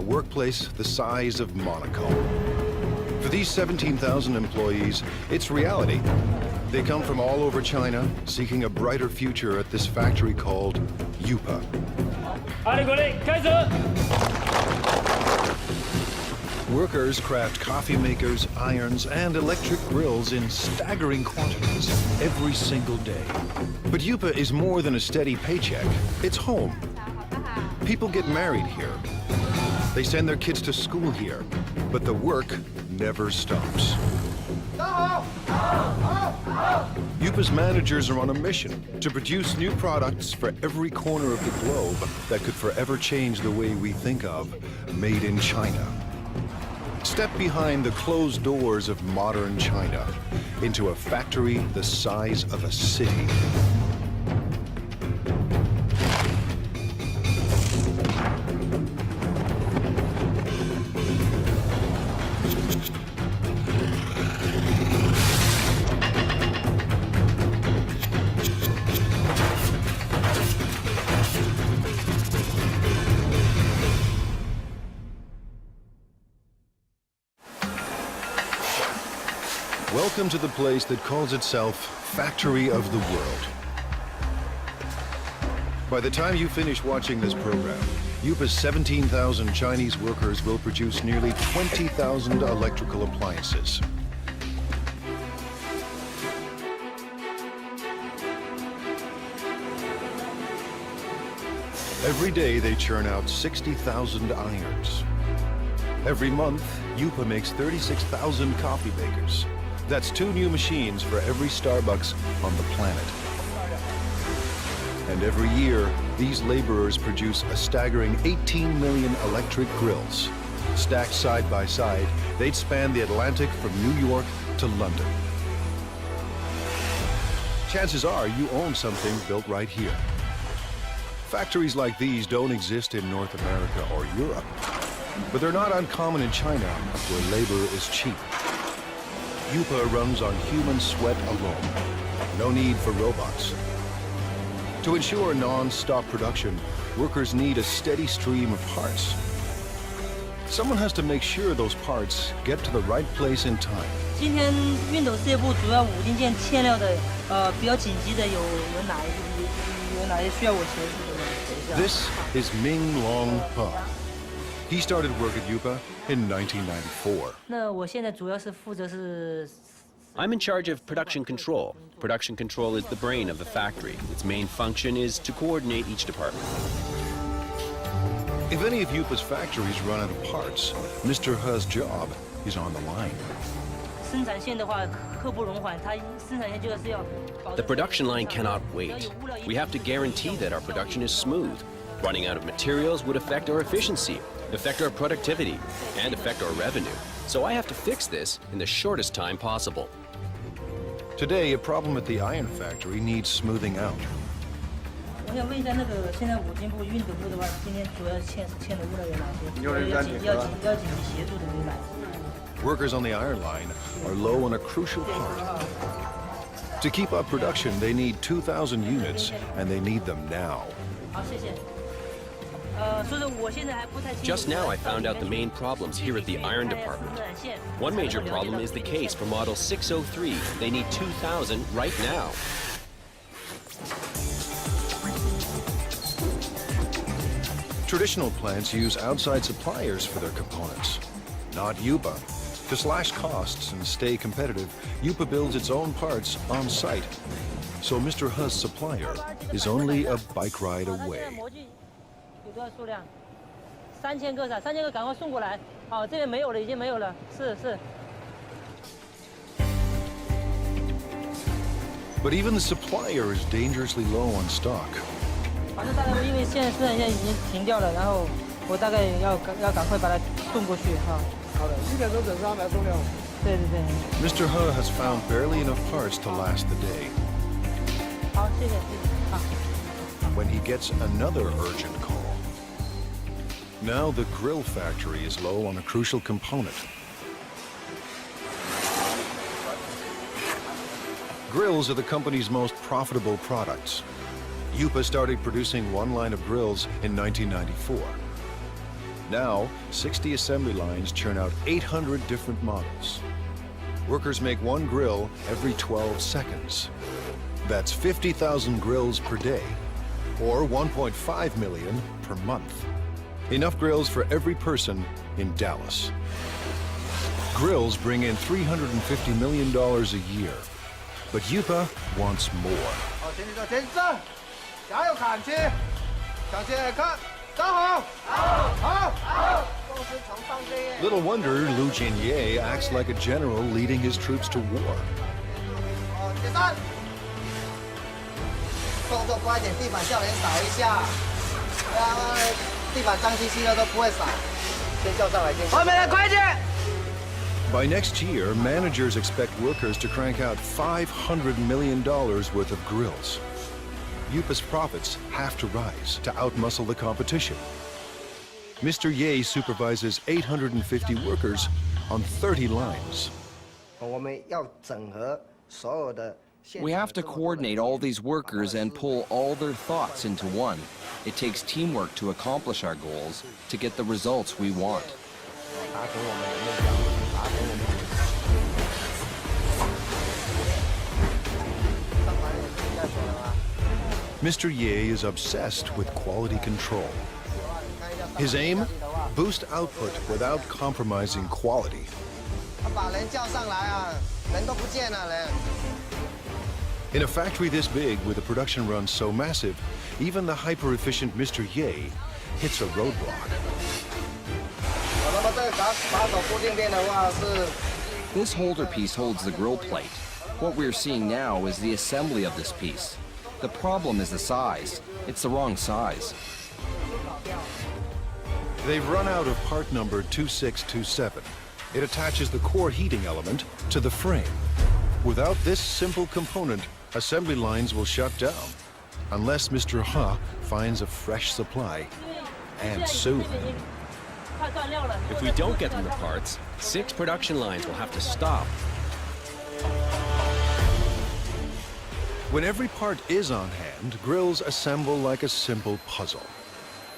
workplace the size of Monaco. For these 17,000 employees, it's reality. They come from all over China, seeking a brighter future at this factory called Yupa. Workers craft coffee makers, irons, and electric grills in staggering quantities every single day. But Yupa is more than a steady paycheck. It's home. People get married here. They send their kids to school here, but the work never stops. Yupa's managers are on a mission to produce new products for every corner of the globe that could forever change the way we think of made in China. Step behind the closed doors of modern China into a factory the size of a city. Welcome to the place that calls itself Factory of the World. By the time you finish watching this program, Yupa's 17,000 Chinese workers will produce nearly 20,000 electrical appliances. Every day they churn out 60,000 irons. Every month, Yupa makes 36,000 coffee makers. That's 2 new machines for every Starbucks on the planet. And every year, these laborers produce a staggering 18 million electric grills. Stacked side by side, they'd span the Atlantic from New York to London. Chances are you own something built right here. Factories like these don't exist in North America or Europe, but they're not uncommon in China, where labor is cheap. Yupa runs on human sweat alone. No need for robots. To ensure non-stop production, workers need a steady stream of parts. Someone has to make sure those parts get to the right place in time. 今天熨斗事业部主要5零件欠料的，比较紧急的有哪些需要我协助的？ This is Ming Long He. He started work at Yupa in 1994. 那我现在主要是负责是。 I'm in charge of production control. Production control is the brain of the factory. Its main function is to coordinate each department. If any of Yupa's factories run out of parts, Mr. He's job is on the line. 生产线的话，刻不容缓，它生产线就是要。The production line cannot wait. We have to guarantee that our production is smooth. Running out of materials would affect our efficiency, affect our productivity, and affect our revenue. So I have to fix this in the shortest time possible. Today, a problem at the iron factory needs smoothing out. 我想问一下，那个现在5金部、熨斗部的话，今天主要欠的物料有哪些？要紧急协助的有哪些？ Workers on the iron line are low on a crucial part. To keep up production, they need 2,000 units, and they need them now. 好，谢谢。Just now I found out the main problems here at the iron department. One major problem is the case for model 603. They need 2,000 right now. Traditional plants use outside suppliers for their components, not Yupa. To slash costs and stay competitive, Yupa builds its own parts on site. So Mr. He's supplier is only a bike ride away. 多少数量？3000个是，3000个赶快送过来。好，这边没有了，已经没有了。是。But even the supplier is dangerously low on stock. 反正大概因为现在生产线已经停掉了，然后我大概要赶快把它送过去哈。好的，7点钟准时安排送料。对。Mr. He has found barely enough parts to last the day. 好，谢谢。好。When he gets another urgent call. Now the grill factory is low on a crucial component. Grills are the company's most profitable products. Yupa started producing one line of grills in 1994. Now, 60 assembly lines churn out 800 different models. Workers make one grill every 12 seconds. That's 50,000 grills per day, or 1.5 million per month. Enough grills for every person in Dallas. Grills bring in $350 million a year, but Yupa wants more. Little wonder Liu Jinye acts like a general leading his troops to war. By next year, managers expect workers to crank out $500 million worth of grills. Yupa's profits have to rise to outmuscle the competition. Mr. Ye supervises 850 workers on 30 lines. We have to coordinate all these workers and pull all their thoughts into one. It takes teamwork to accomplish our goals, to get the results we want. Mr. Ye is obsessed with quality control. His aim? Boost output without compromising quality. In a factory this big, with a production run so massive, even the hyper-efficient Mr. Ye hits a roadblock. This holder piece holds the grill plate. What we're seeing now is the assembly of this piece. The problem is the size. It's the wrong size. They've run out of part number 2627. It attaches the core heating element to the frame. Without this simple component, assembly lines will shut down, unless Mr. Ha finds a fresh supply, and soon. If we don't get them the parts, 6 production lines will have to stop. When every part is on hand, grills assemble like a simple puzzle.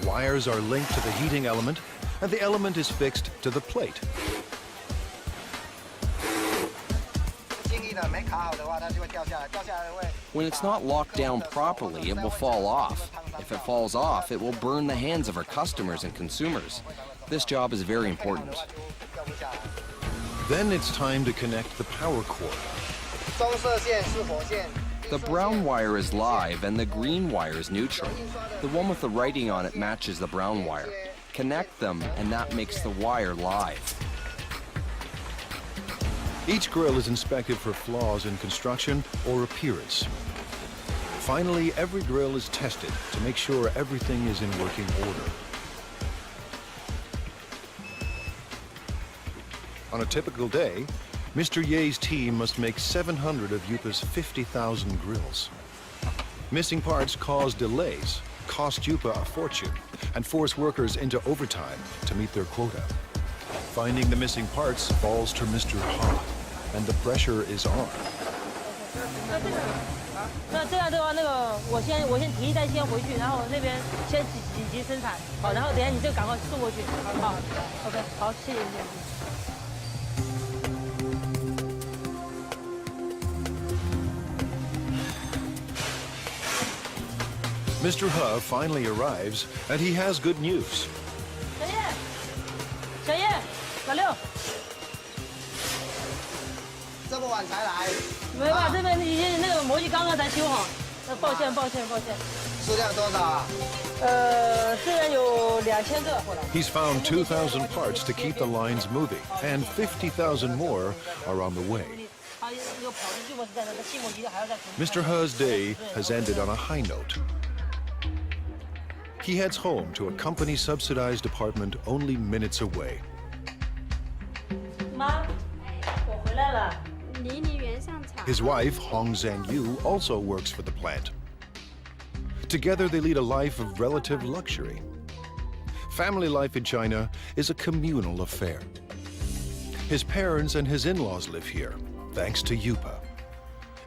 Wires are linked to the heating element, and the element is fixed to the plate. When it's not locked down properly, it will fall off. If it falls off, it will burn the hands of our customers and consumers. This job is very important. Then it's time to connect the power cord. The brown wire is live and the green wire is neutral. The one with the writing on it matches the brown wire. Connect them and that makes the wire live. Each grill is inspected for flaws in construction or appearance. Finally, every grill is tested to make sure everything is in working order. On a typical day, Mr. Ye's team must make 700 of Yupa's 50,000 grills. Missing parts cause delays, cost Yupa a fortune, and force workers into overtime to meet their quota. Finding the missing parts falls to Mr. Ha, and the pressure is on. 那这样的话，我先提一袋先回去，然后那边先紧急生产，好，然后等一下你就赶快送过去，好 ，OK， 好，谢谢。 Mr. He finally arrives, and he has good news. 小叶，老六，这么晚才来？没办法，这边已经那个模具刚刚才修好，抱歉。数量多少啊？虽然有2000个。 He's found 2,000 parts to keep the lines moving, and 50,000 more are on the way. Mr. He's day has ended on a high note. He heads home to a company-subsidized apartment only minutes away. 妈，我回来了。 His wife, Hong Zhangyu, also works for the plant. Together, they lead a life of relative luxury. Family life in China is a communal affair. His parents and his in-laws live here, thanks to Yupa.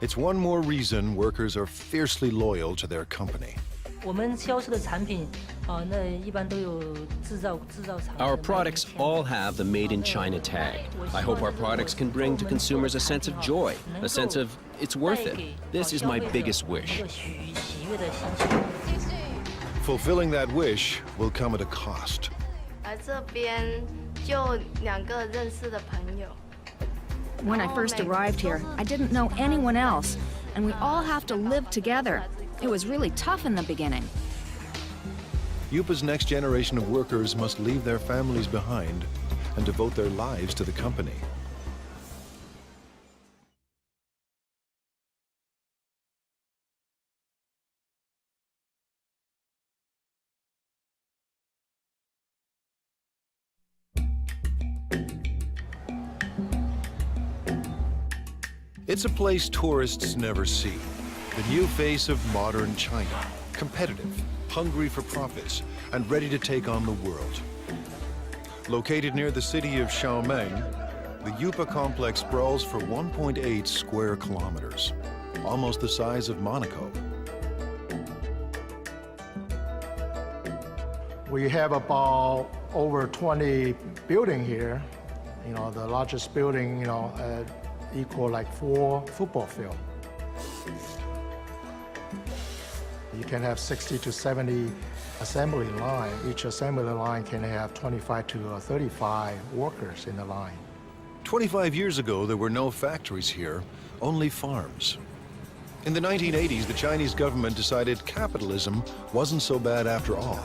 It's one more reason workers are fiercely loyal to their company. 我们销售的产品，那一般都有制造厂。Our products all have the Made in China tag. I hope our products can bring to consumers a sense of joy, a sense of it's worth it. This is my biggest wish. 喜悦的心情。 Fulfilling that wish will come at a cost. 来这边就2个认识的朋友。 When I first arrived here, I didn't know anyone else, and we all have to live together. It was really tough in the beginning. Yupa's next generation of workers must leave their families behind and devote their lives to the company. It's a place tourists never see. The new face of modern China, competitive, hungry for profits, and ready to take on the world. Located near the city of Xiaomeng, the Yupa complex sprawls for 1.8 square kilometers, almost the size of Monaco. We have about over 20 buildings here. You know, the largest building, you know, equal like 4 football fields. You can have 60 to 70 assembly line. Each assembly line can have 25 to 35 workers in the line. 25 years ago, there were no factories here, only farms. In the 1980s, the Chinese government decided capitalism wasn't so bad after all.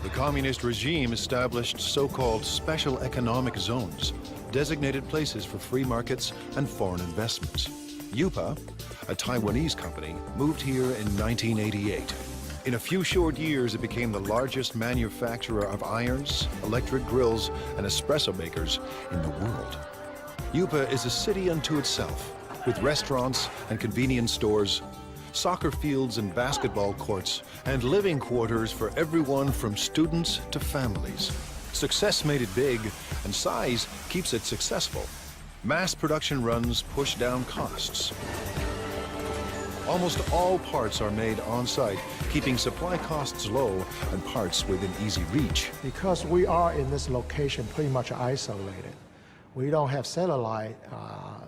The communist regime established so-called special economic zones, designated places for free markets and foreign investments. Yupa, a Taiwanese company, moved here in 1988. In a few short years, it became the largest manufacturer of irons, electric grills, and espresso makers in the world. Yupa is a city unto itself, with restaurants and convenience stores, soccer fields and basketball courts, and living quarters for everyone from students to families. Success made it big, and size keeps it successful. Mass production runs push down costs. Almost all parts are made on-site, keeping supply costs low and parts within easy reach. Because we are in this location pretty much isolated, we don't have satellite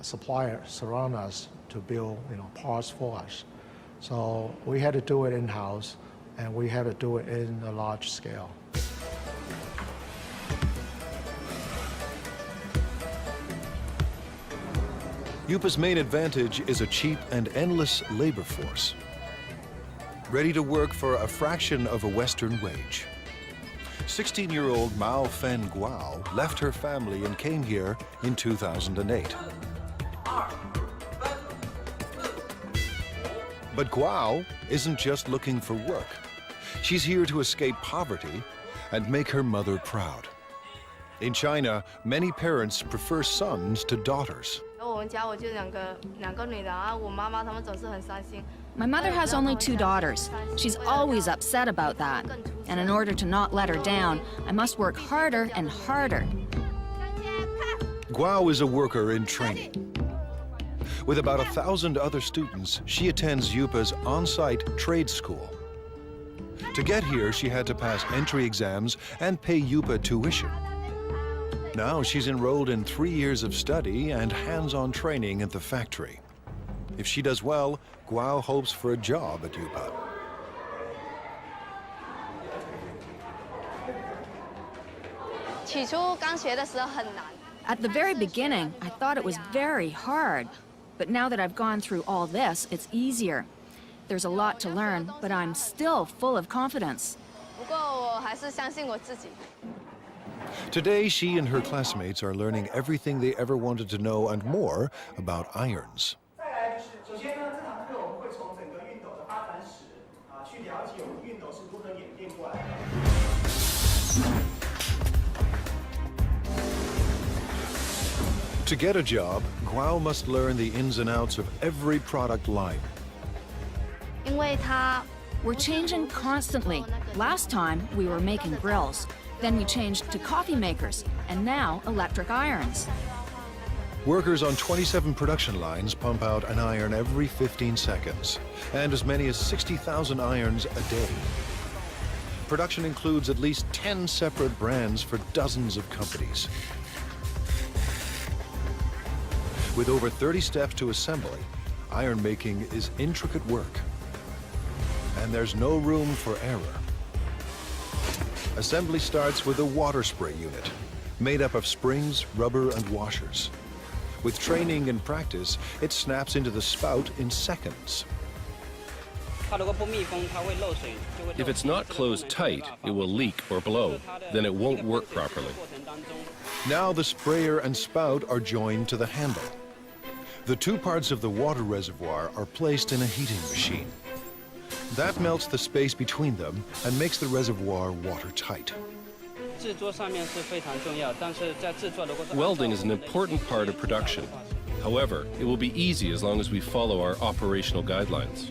suppliers surround us to build, you know, parts for us. So we had to do it in-house, and we had to do it in a large scale. Yupa's main advantage is a cheap and endless labor force, ready to work for a fraction of a Western wage. 16-year-old Mao Fen Guo left her family and came here in 2008. But Guo isn't just looking for work. She's here to escape poverty and make her mother proud. In China, many parents prefer sons to daughters. My mother has only 2 daughters. She's always upset about that. And in order to not let her down, I must work harder and harder. Guo is a worker in training. With about 1,000 other students, she attends Yupa's on-site trade school. To get here, she had to pass entry exams and pay Yupa tuition. Now she's enrolled in 3 years of study and hands-on training at the factory. If she does well, Guo hopes for a job at Yupa. At the very beginning, I thought it was very hard. But now that I've gone through all this, it's easier. There's a lot to learn, but I'm still full of confidence. Today, she and her classmates are learning everything they ever wanted to know and more about irons. To get a job, Guo must learn the ins and outs of every product line. We're changing constantly. Last time, we were making grills. Then we changed to coffee makers, and now electric irons. Workers on 27 production lines pump out an iron every 15 seconds, and as many as 60,000 irons a day. Production includes at least 10 separate brands for dozens of companies. With over 30 steps to assembly, iron making is intricate work. And there's no room for error. Assembly starts with a water spray unit, made up of springs, rubber, and washers. With training and practice, it snaps into the spout in seconds. If it's not closed tight, it will leak or blow. Then it won't work properly. Now the sprayer and spout are joined to the handle. The two parts of the water reservoir are placed in a heating machine. That melts the space between them and makes the reservoir watertight. Welding is an important part of production. However, it will be easy as long as we follow our operational guidelines.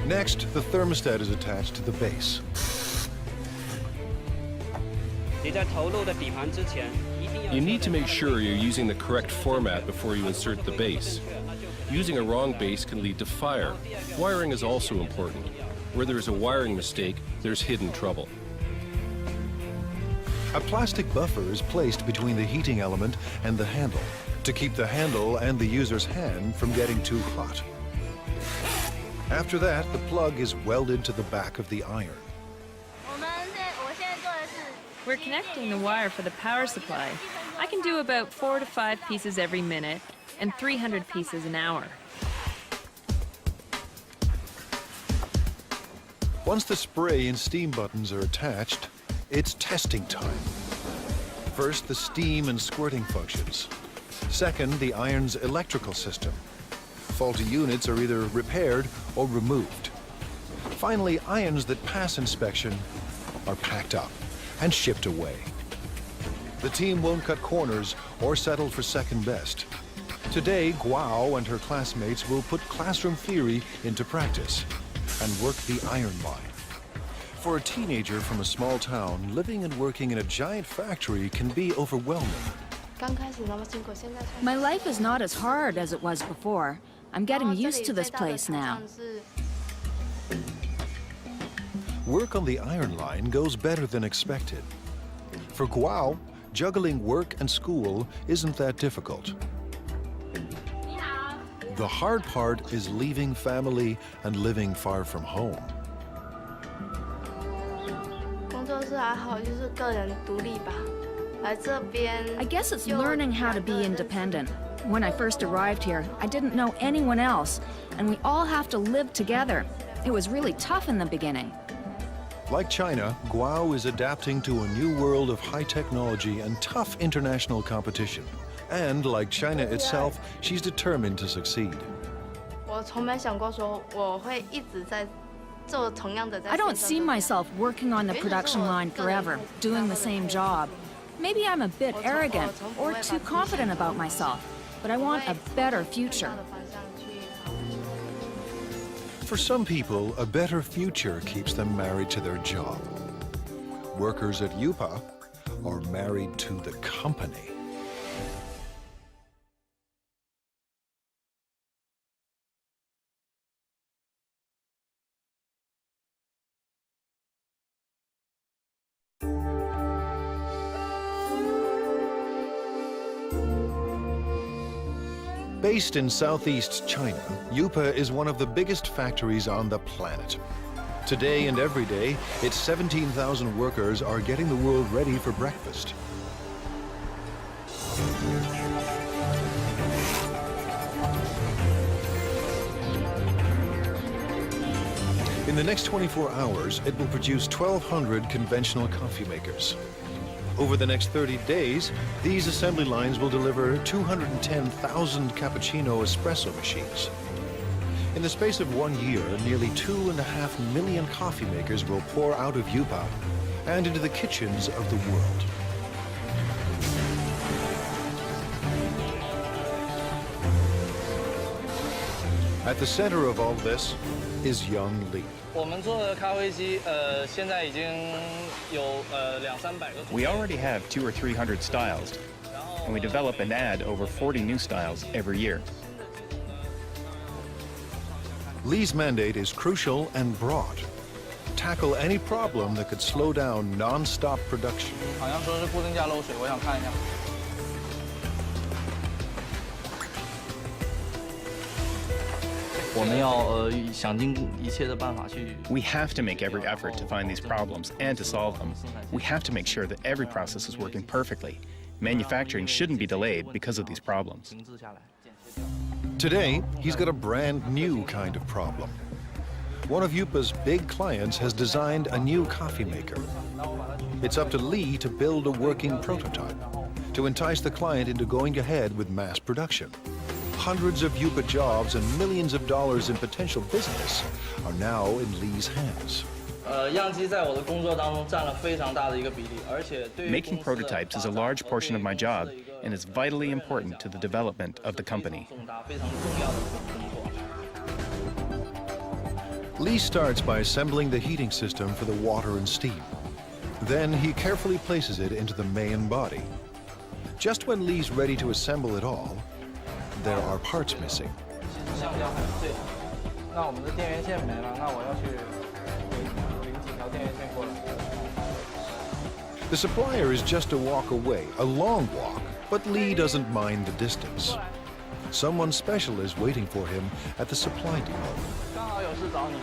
Next, the thermostat is attached to the base. You need to make sure you're using the correct format before you insert the base. Using a wrong base can lead to fire. Wiring is also important. Where there's a wiring mistake, there's hidden trouble. A plastic buffer is placed between the heating element and the handle to keep the handle and the user's hand from getting too hot. After that, the plug is welded to the back of the iron. We're connecting the wire for the power supply. I can do about 4 to 5 pieces every minute and 300 pieces an hour. Once the spray and steam buttons are attached, it's testing time. First, the steam and squirting functions. Second, the iron's electrical system. Faulty units are either repaired or removed. Finally, irons that pass inspection are packed up and shipped away. The team won't cut corners or settle for second best. Today, Guo and her classmates will put classroom theory into practice and work the iron line. For a teenager from a small town, living and working in a giant factory can be overwhelming. My life is not as hard as it was before. I'm getting used to this place now. Work on the iron line goes better than expected. For Guo, juggling work and school isn't that difficult. The hard part is leaving family and living far from home. I guess it's learning how to be independent. When I first arrived here, I didn't know anyone else, and we all have to live together. It was really tough in the beginning. Like China, Guo is adapting to a new world of high technology and tough international competition. And like China itself, she's determined to succeed. I don't see myself working on the production line forever, doing the same job. Maybe I'm a bit arrogant or too confident about myself, but I want a better future. For some people, a better future keeps them married to their job. Workers at UPA are married to the company. Based in southeast China, UPA is one of the biggest factories on the planet. Today and every day, its 17,000 workers are getting the world ready for breakfast. In the next 24 hours, it will produce 1,200 conventional coffee makers. Over the next 30 days, these assembly lines will deliver 210,000 cappuccino espresso machines. In the space of 1 year, nearly 2.5 million coffee makers will pour out of UPA and into the kitchens of the world. At the center of all this is Young Li. We already have 200 or 300 styles. and we develop and add over 40 new styles every year. Lee's mandate is crucial and broad. Tackle any problem that could slow down non-stop production. 好像说是固定价漏水，我想看一下。 We have to make every effort to find these problems and to solve them. We have to make sure that every process is working perfectly. Manufacturing shouldn't be delayed because of these problems. Today, he's got a brand new kind of problem. One of Yupa's big clients has designed a new coffee maker. It's up to Lee to build a working prototype to entice the client into going ahead with mass production. Hundreds of Yupa jobs and millions of dollars in potential business are now in Lee's hands. Making prototypes is a large portion of my job and is vitally important to the development of the company. Lee starts by assembling the heating system for the water and steam. Then he carefully places it into the main body. Just when Lee's ready to assemble it all, there are parts missing. The supplier is just a walk away, a long walk, but Lee doesn't mind the distance. Someone special is waiting for him at the supply depot. 刚好有事找你。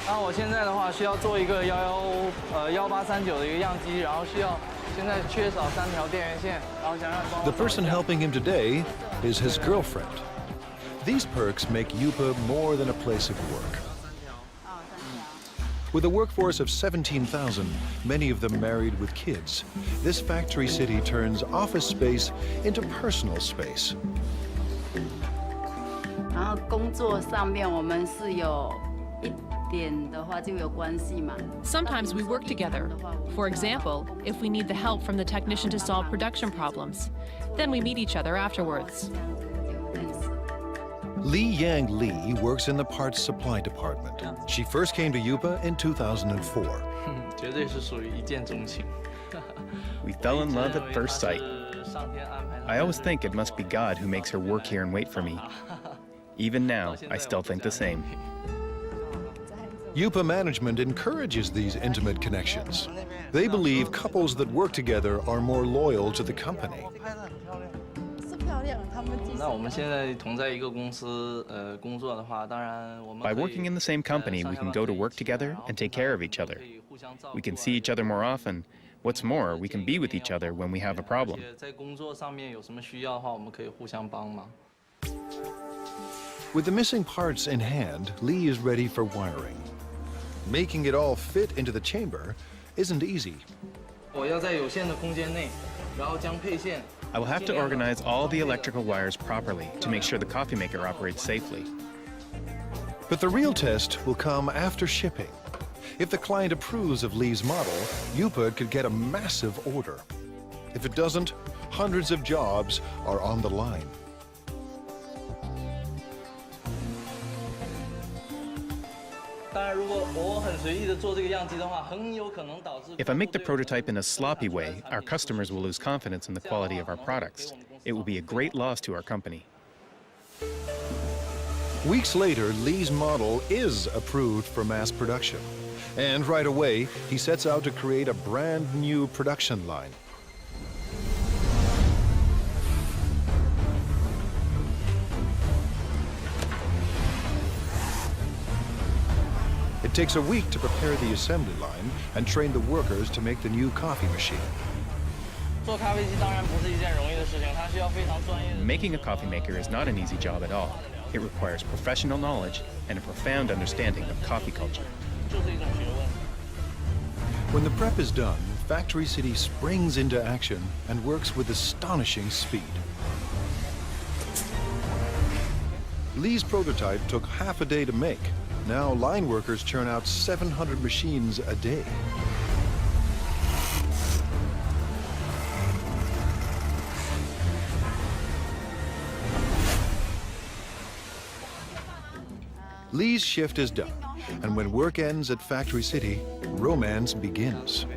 那我现在的话需要做一个1839的一个样机，然后需要现在缺少3条电源线，然后想让你帮我。 The person helping him today is his girlfriend. These perks make Yupa more than a place of work. With a workforce of 17,000, many of them married with kids, this factory city turns office space into personal space. 然后工作上面我们是有一点的话就有关系嘛。 Sometimes we work together. For example, if we need the help from the technician to solve production problems, then we meet each other afterwards. Li Yang Li works in the parts supply department. She first came to Yupa in 2004. 绝对是属于一见钟情。 We fell in love at first sight. I always think it must be God who makes her work here and wait for me. Even now, I still think the same. Yupa management encourages these intimate connections. They believe couples that work together are more loyal to the company. By working in the same company, we can go to work together and take care of each other. We can see each other more often. What's more, we can be with each other when we have a problem. With the missing parts in hand, Lee is ready for wiring. Making it all fit into the chamber isn't easy. I will have to organize all the electrical wires properly to make sure the coffee maker operates safely. But the real test will come after shipping. If the client approves of Lee's model, Yupa could get a massive order. If it doesn't, hundreds of jobs are on the line. If I make the prototype in a sloppy way, our customers will lose confidence in the quality of our products. It will be a great loss to our company. Weeks later, Lee's model is approved for mass production. And right away, he sets out to create a brand new production line. It takes a week to prepare the assembly line and train the workers to make the new coffee machine. Making a coffee maker is not an easy job at all. It requires professional knowledge and a profound understanding of coffee culture. When the prep is done, Factory City springs into action and works with astonishing speed. Lee's prototype took half a day to make. Now line workers churn out 700 machines a day. Lee's shift is done, and when work ends at Factory City, romance begins.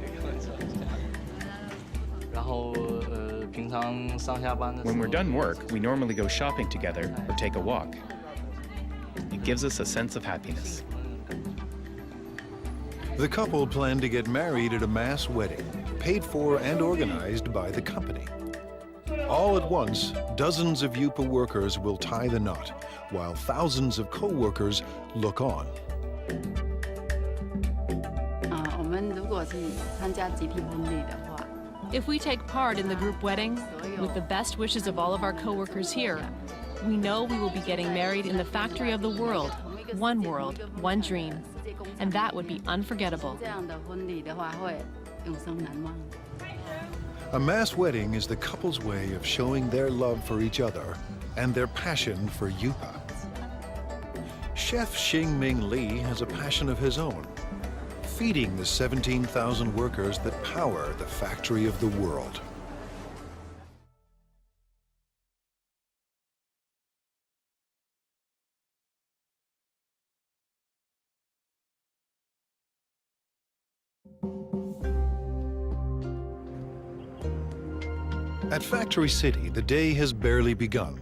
常上下班的时候。 When we're done work, we normally go shopping together or take a walk. It gives us a sense of happiness. The couple plan to get married at a mass wedding, paid for and organized by the company. All at once, dozens of Yupa workers will tie the knot, while thousands of co-workers look on. 我们如果是参加集体婚礼的话， If we take part in the group wedding, with the best wishes of all of our coworkers here, we know we will be getting married in the factory of the world, one dream, and that would be unforgettable. 这样的婚礼的话会永生难忘。 A mass wedding is the couple's way of showing their love for each other and their passion for Yupa. Chef Xingming Li has a passion of his own, feeding the 17,000 workers that power the factory of the world. At Factory City, the day has barely begun.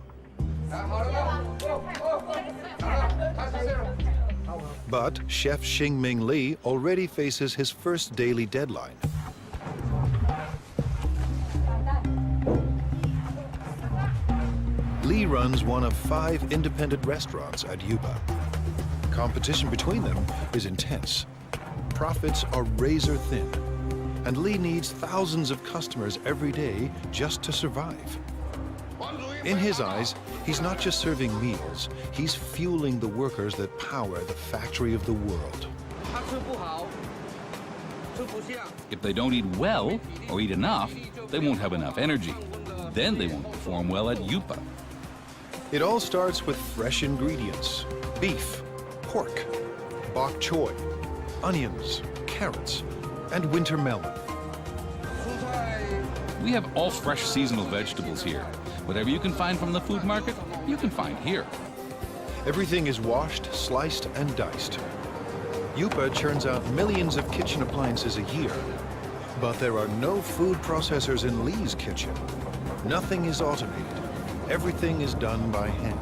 But Chef Xingming Li already faces his first daily deadline. Li runs one of 5 independent restaurants at Yupa. Competition between them is intense. Profits are razor thin, and Li needs thousands of customers every day just to survive. In his eyes, he's not just serving meals, he's fueling the workers that power the factory of the world. If they don't eat well or eat enough, they won't have enough energy. Then they won't perform well at Yupa. It all starts with fresh ingredients: beef, pork, bok choy, onions, carrots, and winter melon. We have all fresh seasonal vegetables here. Whatever you can find from the food market, you can find here. Everything is washed, sliced, and diced. Yupa churns out millions of kitchen appliances a year, but there are no food processors in Li's kitchen. Nothing is automated. Everything is done by hand.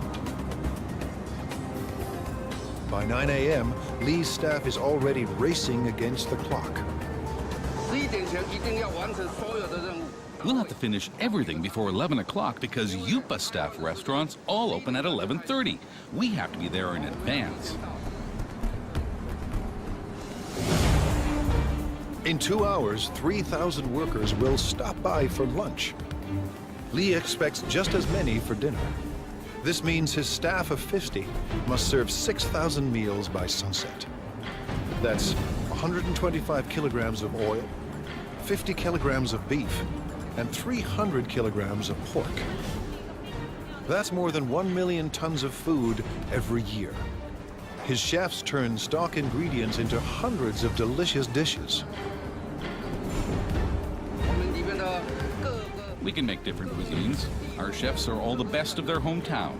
By 9 a.m., Li's staff is already racing against the clock. We'll have to finish everything before 11 o'clock because Yupa staff restaurants all open at 11:30. We have to be there in advance. In 2 hours, 3,000 workers will stop by for lunch. Li expects just as many for dinner. This means his staff of 50 must serve 6,000 meals by sunset. That's 125 kilograms of oil, 50 kilograms of beef, and 300 kilograms of pork. That's more than 1 million tons of food every year. His chefs turn stock ingredients into hundreds of delicious dishes. We can make different cuisines. Our chefs are all the best of their hometown.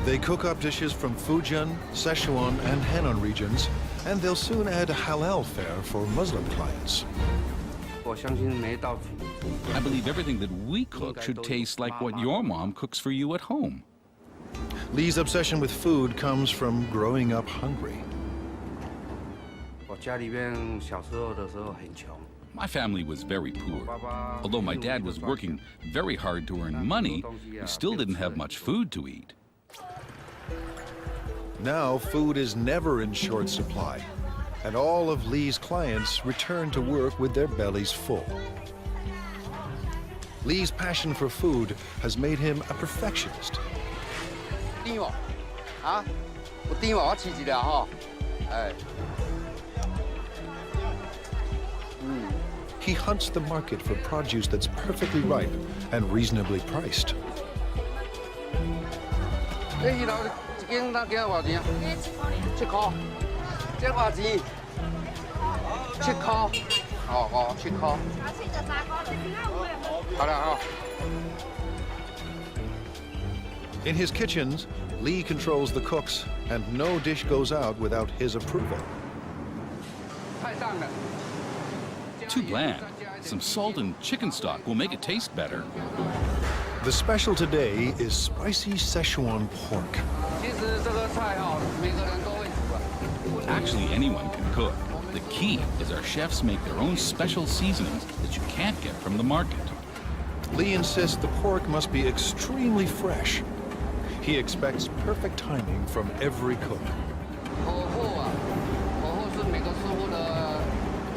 They cook up dishes from Fujian, Sichuan, and Henan regions, and they'll soon add a halal fare for Muslim clients. I believe everything that we cook should taste like what your mom cooks for you at home. Li's obsession with food comes from growing up hungry. My family was very poor. Although my dad was working very hard to earn money, we still didn't have much food to eat. Now food is never in short supply, and all of Li's clients return to work with their bellies full. Li's passion for food has made him a perfectionist. He hunts the market for produce that's perfectly ripe and reasonably priced. In his kitchens, Li controls the cooks, and no dish goes out without his approval. too bland. Some salt and chicken stock will make it taste better. The special today is spicy Szechuan pork. Actually, anyone can cook. The key is our chefs make their own special seasonings that you can't get from the market. Lee insists the pork must be extremely fresh. He expects perfect timing from every cook.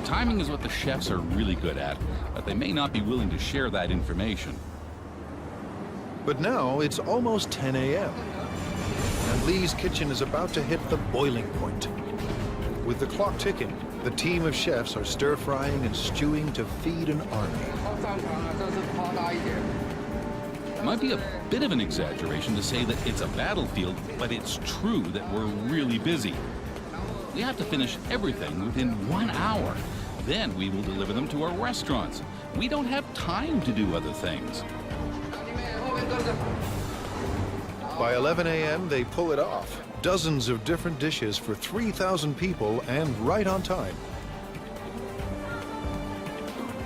Timing is what the chefs are really good at, but they may not be willing to share that information. But now it's almost 10 a.m. and Lee's kitchen is about to hit the boiling point. With the clock ticking, the team of chefs are stir-frying and stewing to feed an army. It might be a bit of an exaggeration to say that it's a battlefield, but it's true that we're really busy. We have to finish everything within 1 hour. Then we will deliver them to our restaurants. We don't have time to do other things. By 11 a.m., they pull it off. Dozens of different dishes for 3,000 people and right on time.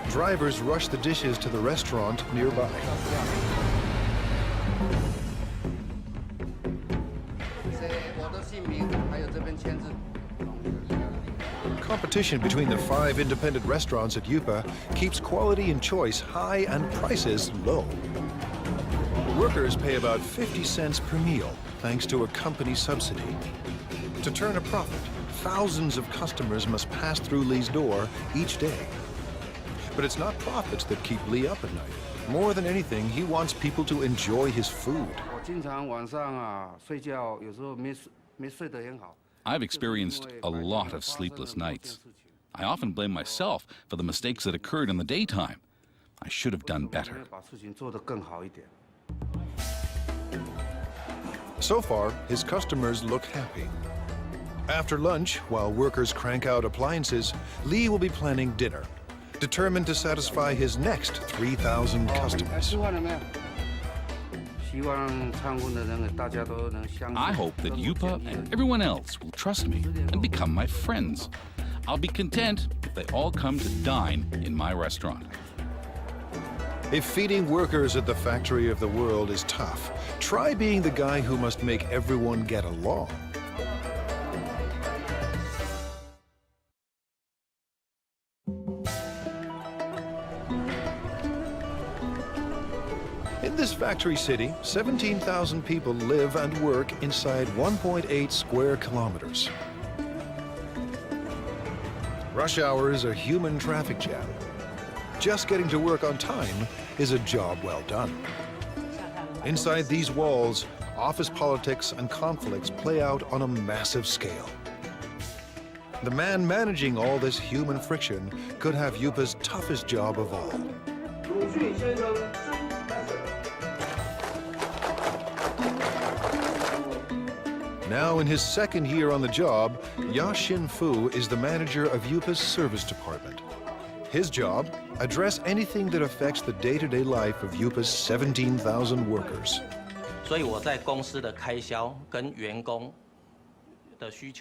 Drivers rush the dishes to the restaurant nearby. Competition between the 5 independent restaurants at Yupa keeps quality and choice high and prices low. Workers pay about 50 cents per meal, thanks to a company subsidy. To turn a profit, thousands of customers must pass through Lee's door each day. But it's not profits that keep Lee up at night. More than anything, he wants people to enjoy his food. I've experienced a lot of sleepless nights. I often blame myself for the mistakes that occurred in the daytime. I should have done better. So far, his customers look happy. After lunch, while workers crank out appliances, Lee will be planning dinner, determined to satisfy his next 3,000 customers. I hope that Yupa and everyone else will trust me and become my friends. I'll be content if they all come to dine in my restaurant. If feeding workers at the factory of the world is tough, try being the guy who must make everyone get along. In this factory city, 17,000 people live and work inside 1.8 square kilometers. Rush hour is a human traffic jam. Just getting to work on time is a job well done. Inside these walls, office politics and conflicts play out on a massive scale. The man managing all this human friction could have Yupa's toughest job of all. Now in his second year on the job, Ya Xin-fu is the manager of Yupa's service department. His job, address anything that affects the day-to-day life of Yupa's 17,000 workers.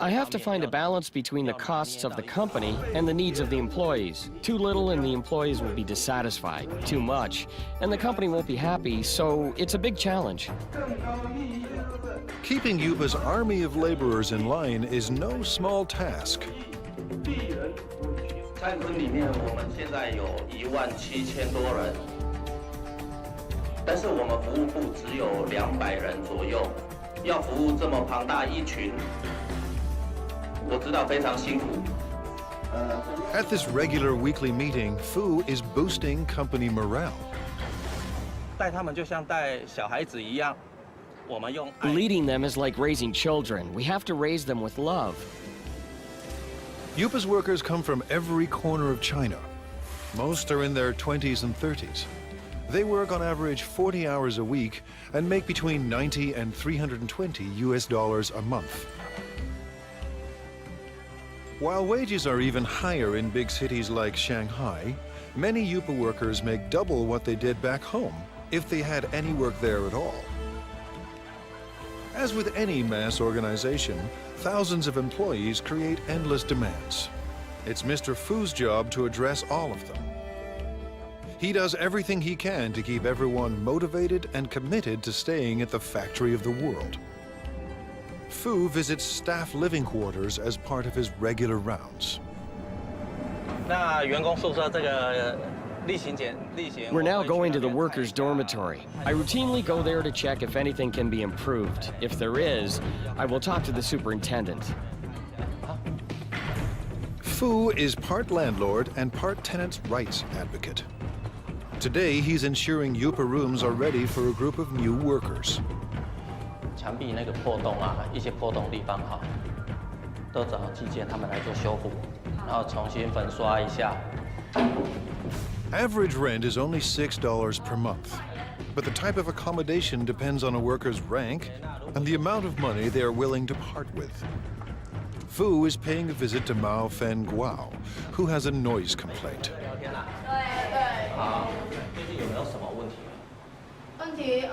I have to find a balance between the costs of the company and the needs of the employees. Too little and the employees will be dissatisfied. Too much and the company won't be happy, so it's a big challenge. Keeping Yupa's army of laborers in line is no small task. At this regular weekly meeting, Fu is boosting company morale. Leading them is like raising children. We have to raise them with love. Yupa's workers come from every corner of China. Most are in their 20s and 30s. They work on average 40 hours a week and make between $90 and $320 US a month. While wages are even higher in big cities like Shanghai, many Yupa workers make double what they did back home if they had any work there at all. As with any mass organization, thousands of employees create endless demands. It's Mr. Fu's job to address all of them. He does everything he can to keep everyone motivated and committed to staying at the factory of the world. Fu visits staff living quarters as part of his regular rounds. We're now going to the workers' dormitory. I routinely go there to check if anything can be improved. If there is, I will talk to the superintendent. Fu is part landlord and part tenants' rights advocate. Today, he's ensuring Yupa rooms are ready for a group of new workers. 墙壁那个破洞啊，一些破洞地方哈，都找技建他们来做修复，然后重新粉刷一下。 Average rent is only $6 per month, but the type of accommodation depends on a worker's rank and the amount of money they are willing to part with. Fu is paying a visit to Mao Fen Guao, who has a noise complaint. 最近有没有什么问题？问题，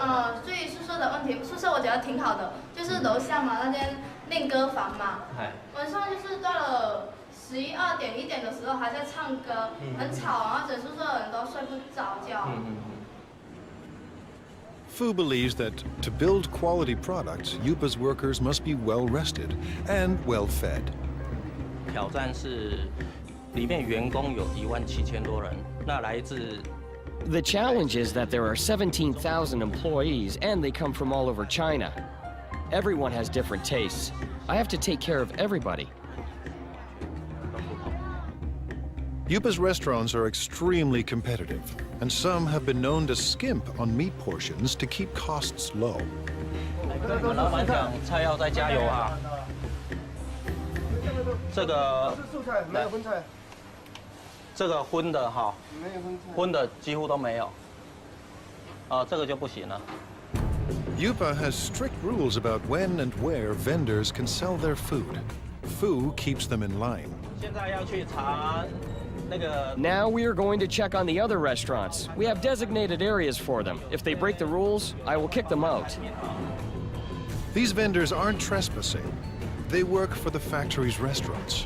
所以宿舍的问题，宿舍我觉得挺好的，就是楼下嘛那间练歌房嘛，晚上就是到了11、2点、1点的时候还在唱歌，很吵，然后整宿舍的人都睡不着觉。Fu believes that to build quality products, Yupa's workers must be well rested and well fed. 挑战是，里面员工有17000多人，那来自。 The challenge is that there are 17,000 employees and they come from all over China. Everyone has different tastes. I have to take care of everybody. Yupa's restaurants are extremely competitive, and some have been known to skimp on meat portions to keep costs low. 老板讲，菜要再加油啊！这个没有荤菜。 这个荤的哈，荤的几乎都没有，这个就不行了。Yupa has strict rules about when and where vendors can sell their food. Fu keeps them in line. 现在要去查那个。 Now we are going to check on the other restaurants. We have designated areas for them. If they break the rules, I will kick them out. These vendors aren't trespassing. They work for the factory's restaurants.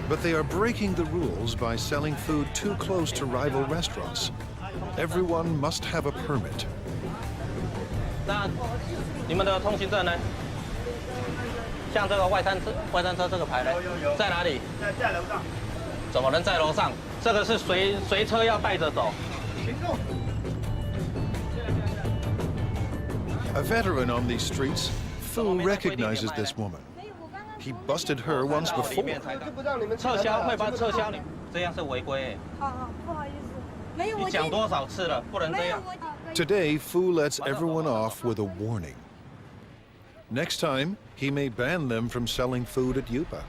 But they are breaking the rules by selling food too close to rival restaurants. Everyone must have a permit. 那你们的通行证呢？像这个外餐车这个牌呢？在哪里？在楼上。怎么能在楼上？这个是随车要带着走。 A veteran on these streets, Fu recognizes this woman. He busted her once before. 撤销会帮撤销你，这样是违规。不好意思，没有。你讲多少次了，不能这样。 Today, Fu lets everyone off with a warning. Next time, he may ban them from selling food at Yupa.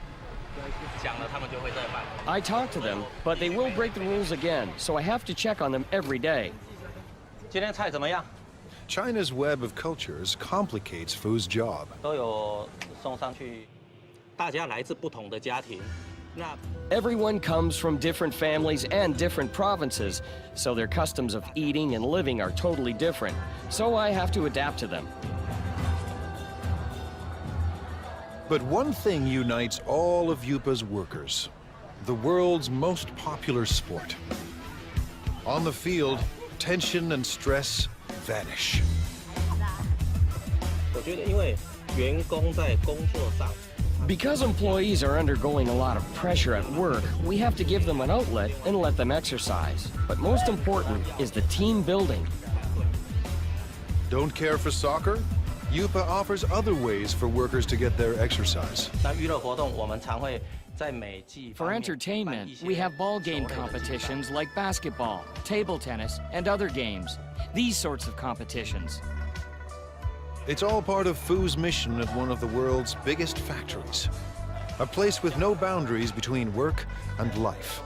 讲了，他们就会再办。 I talk to them, but they will break the rules again, so I have to check on them every day. 今天菜怎么样？ China's web of cultures complicates Fu's job. 都有送上去。 大家来自不同的家庭，那 Everyone comes from different families and different provinces, so their customs of eating and living are totally different. So I have to adapt to them. But one thing unites all of Yupa's workers: the world's most popular sport. On the field, tension and stress vanish. 我觉得，因为员工在工作上。 Because employees are undergoing a lot of pressure at work, we have to give them an outlet and let them exercise. But most important is the team building. Don't care for soccer? Yupa offers other ways for workers to get their exercise. 那娱乐活动，我们常会在每季。 For entertainment, we have ball game competitions like basketball, table tennis, and other games. These sorts of competitions. It's all part of Fu's mission at one of the world's biggest factories, a place with no boundaries between work and life.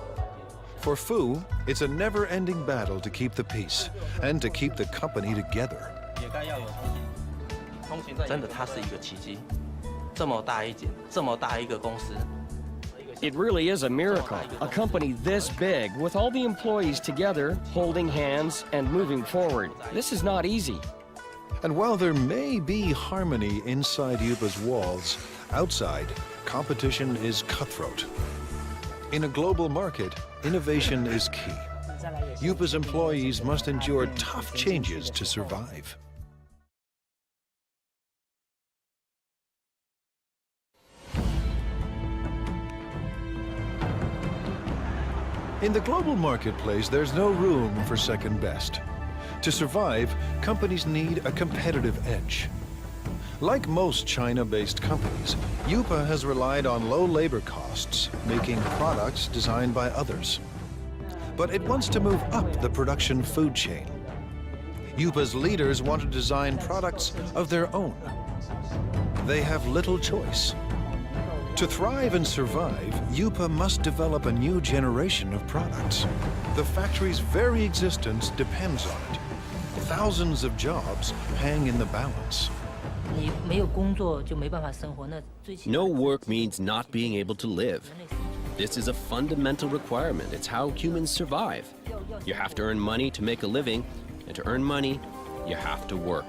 For Fu, it's a never-ending battle to keep the peace and to keep the company together. 真的，它是一个奇迹，这么大一间，这么大一个公司。 It really is a miracle. A company this big, with all the employees together, holding hands and moving forward. This is not easy. And while there may be harmony inside Yupa's walls, outside, competition is cutthroat. In a global market, innovation is key. Yupa's employees must endure tough changes to survive. In the global marketplace, there's no room for second best. To survive, companies need a competitive edge. Like most China-based companies, Yupa has relied on low labor costs, making products designed by others. But it wants to move up the production food chain. Yupa's leaders want to design products of their own. They have little choice. To thrive and survive, Yupa must develop a new generation of products. The factory's very existence depends on it. Thousands of jobs hang in the balance. No work means not being able to live. This is a fundamental requirement. It's how humans survive. You have to earn money to make a living, and to earn money, you have to work.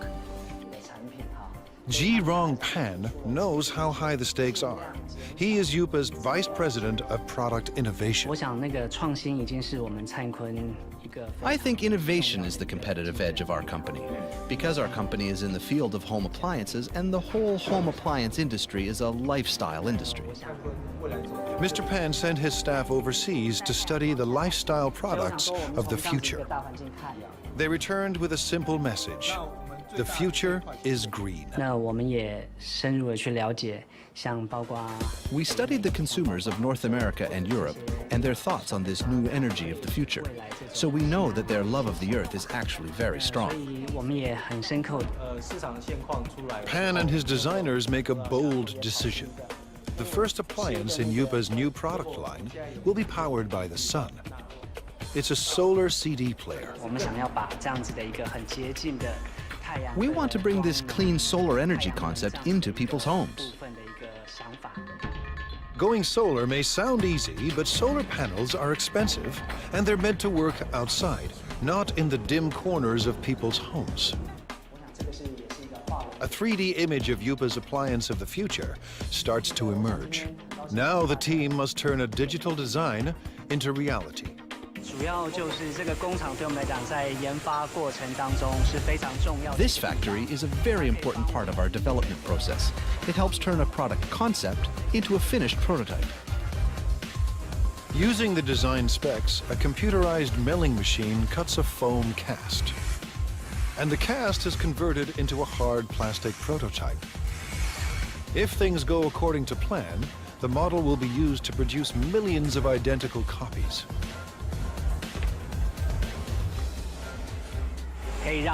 Ji-Rong Pan knows how high the stakes are. He is Yupa's Vice President of Product Innovation. I think innovation is the competitive edge of our company, because our company is in the field of home appliances, and the whole home appliance industry is a lifestyle industry. Mr. Pan sent his staff overseas to study the lifestyle products of the future. They returned with a simple message. The future is green. We studied the consumers of North America and Europe and their thoughts on this new energy of the future. So we know that their love of the earth is actually very strong. Pan and his designers make a bold decision. The first appliance in Yupa's new product line will be powered by the sun. It's a solar CD player. We want to bring this clean solar energy concept into people's homes. Going solar may sound easy, but solar panels are expensive, and they're meant to work outside, not in the dim corners of people's homes. A 3D image of Yupa's appliance of the future starts to emerge. Now the team must turn a digital design into reality. This factory is a very important part of our development process. It helps turn a product concept into a finished prototype. Using the design specs, a computerized milling machine cuts a foam cast. And the cast is converted into a hard plastic prototype. If things go according to plan, the model will be used to produce millions of identical copies. It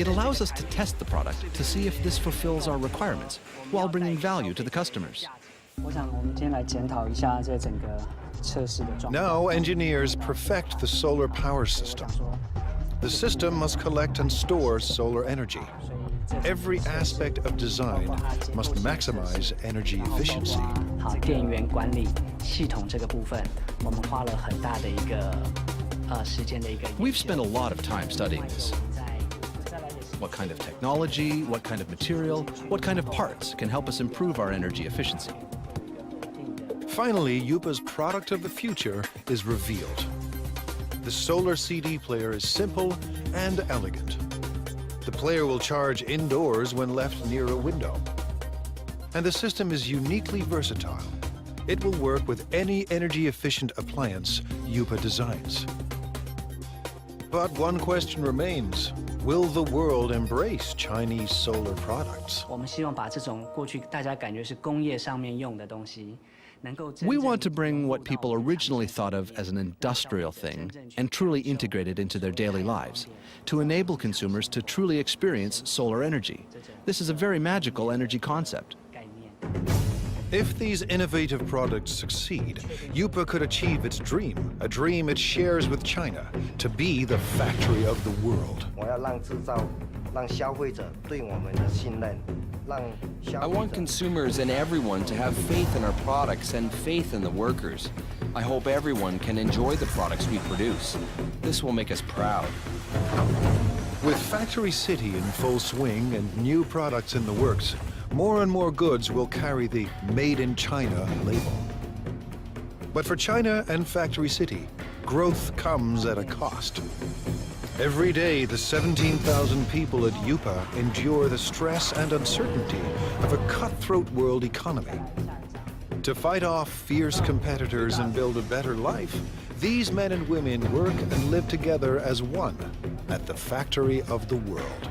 allows us to test the product to see if this fulfills our requirements while bringing value to the customers. Now engineers perfect the solar power system. The system must collect and store solar energy. Every aspect of design must maximize energy efficiency. We've spent a lot of time studying this. What kind of technology, what kind of material, what kind of parts can help us improve our energy efficiency? Finally, Yupa's product of the future is revealed. The solar CD player is simple and elegant. The player will charge indoors when left near a window. And the system is uniquely versatile. It will work with any energy-efficient appliance Yupa designs. But one question remains. Will the world embrace Chinese solar products? We want to bring what people originally thought of as an industrial thing and truly integrate it into their daily lives, to enable consumers to truly experience solar energy. This is a very magical energy concept. If these innovative products succeed, Yupa could achieve its dream, a dream it shares with China, to be the factory of the world. I want consumers and everyone to have faith in our products and faith in the workers. I hope everyone can enjoy the products we produce. This will make us proud. With Factory City in full swing and new products in the works, more and more goods will carry the Made in China label. But for China and Factory City, growth comes at a cost. Every day, the 17,000 people at Yupa endure the stress and uncertainty of a cutthroat world economy. To fight off fierce competitors and build a better life, these men and women work and live together as one at the factory of the world.